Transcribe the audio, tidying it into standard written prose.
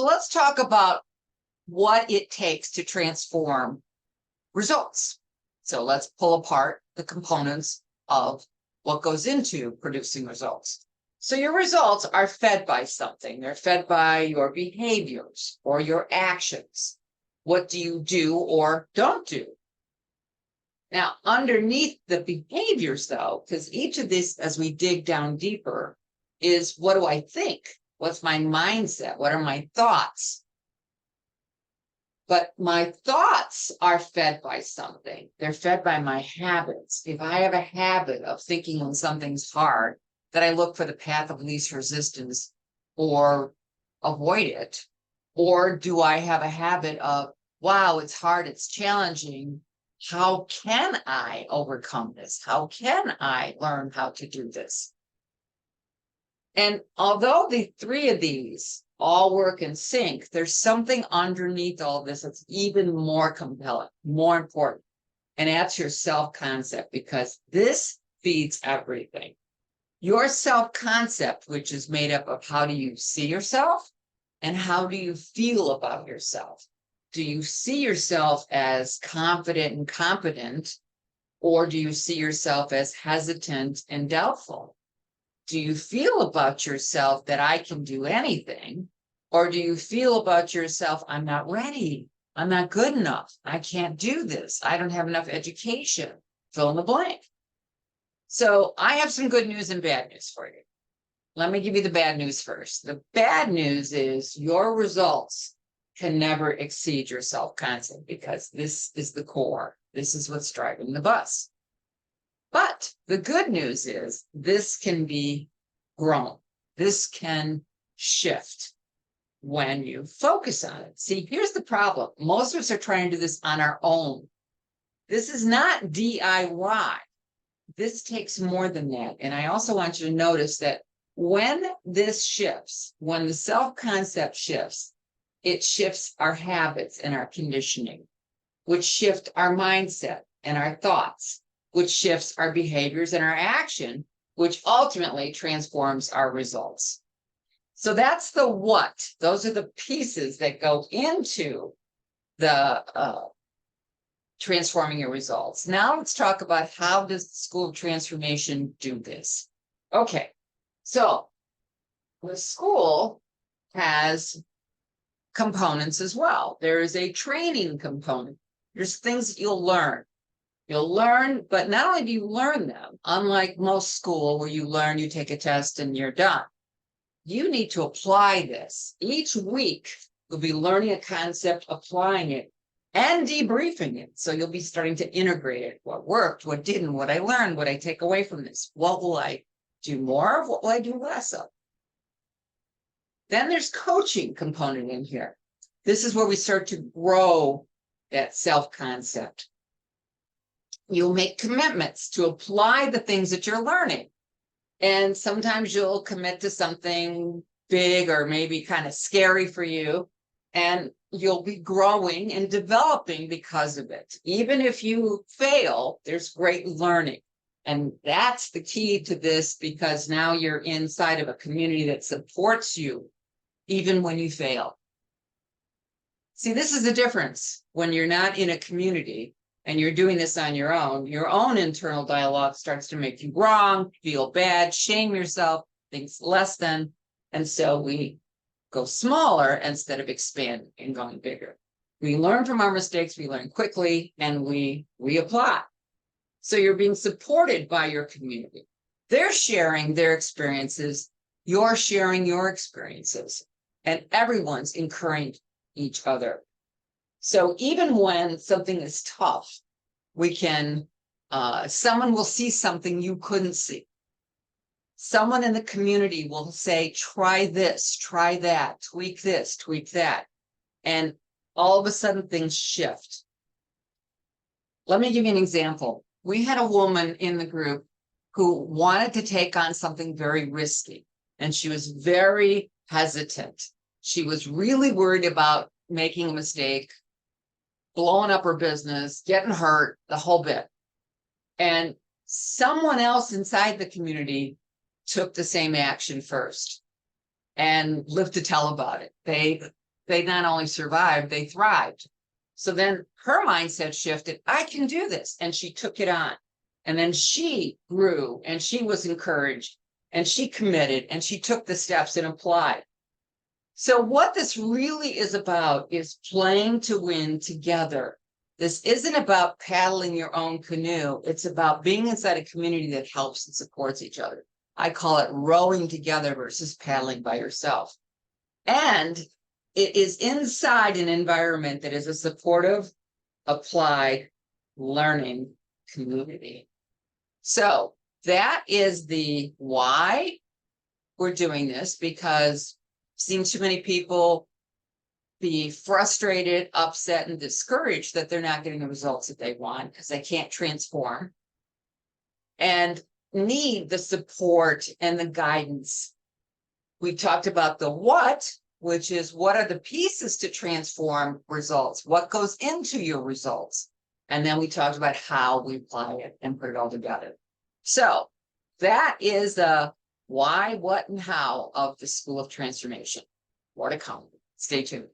So let's talk about what it takes to transform results. So let's pull apart the components of what goes into producing results. So your results are fed by something. They're fed by your behaviors or your actions. What do you do or don't do? Now, underneath the behaviors, though, because each of these, as we dig down deeper, is what do I think? What's my mindset? What are my thoughts? But my thoughts are fed by something. They're fed by my habits. If I have a habit of thinking when something's hard, that I look for the path of least resistance or avoid it. Or do I have a habit of, wow, it's hard, it's challenging. How can I overcome this? How can I learn how to do this? And although the three of these all work in sync, there's something underneath all this that's even more compelling, more important. And that's your self-concept, because this feeds everything. Your self-concept, which is made up of how do you see yourself and how do you feel about yourself? Do you see yourself as confident and competent, or do you see yourself as hesitant and doubtful? Do you feel about yourself that I can do anything? Or do you feel about yourself, I'm not ready, I'm not good enough, I can't do this, I don't have enough education, fill in the blank. So I have some good news and bad news for you. Let me give you the bad news first. The bad news is your results can never exceed your self-concept, because this is the core. This is what's driving the bus. But the good news is this can be grown. This can shift when you focus on it. See, here's the problem. Most of us are trying to do this on our own. This is not DIY. This takes more than that. And I also want you to notice that when this shifts, when the self-concept shifts, it shifts our habits and our conditioning, which shift our mindset and our thoughts, which shifts our behaviors and our action, which ultimately transforms our results. So that's the what. Those are the pieces that go into the transforming your results. Now let's talk about how does the School of Transformation do this? Okay, so the school has components as well. There is a training component. There's things that you'll learn. You'll learn, but not only do you learn them, unlike most school where you learn, you take a test and you're done. You need to apply this. Each week, you'll be learning a concept, applying it, and debriefing it. So you'll be starting to integrate it. What worked, what didn't, what I learned, what I take away from this. What will I do more of? What will I do less of? Then there's coaching component in here. This is where we start to grow that self-concept. You'll make commitments to apply the things that you're learning. And sometimes you'll commit to something big or maybe kind of scary for you, and you'll be growing and developing because of it. Even if you fail, there's great learning. And that's the key to this, because now you're inside of a community that supports you even when you fail. See, this is the difference when you're not in a community and you're doing this on your own internal dialogue starts to make you wrong, feel bad, shame yourself, thinks less than. And so we go smaller instead of expanding and going bigger. We learn from our mistakes, we learn quickly, and we reapply. So you're being supported by your community. They're sharing their experiences, you're sharing your experiences, and everyone's encouraging each other. So even when something is tough, we can, someone will see something you couldn't see. Someone in the community will say, try this, try that, tweak this, tweak that. And all of a sudden things shift. Let me give you an example. We had a woman in the group who wanted to take on something very risky, and she was very hesitant. She was really worried about making a mistake, blowing up her business, getting hurt, the whole bit. And someone else inside the community took the same action first and lived to tell about it. They they not only survived, they thrived. So then her mindset shifted, I can do this. And she took it on. And then she grew and she was encouraged and she committed and she took the steps and applied. So what this really is about is playing to win together. This isn't about paddling your own canoe. It's about being inside a community that helps and supports each other. I call it rowing together versus paddling by yourself. And it is inside an environment that is a supportive, applied learning community. So that is the why we're doing this, because I've seen too many people be frustrated, upset, and discouraged that they're not getting the results that they want because they can't transform and need the support and the guidance. We talked about the what, which is what are the pieces to transform results? What goes into your results? And then we talked about how we apply it and put it all together. So that is the why, what, and how of the School of Transformation. More to come. Stay tuned.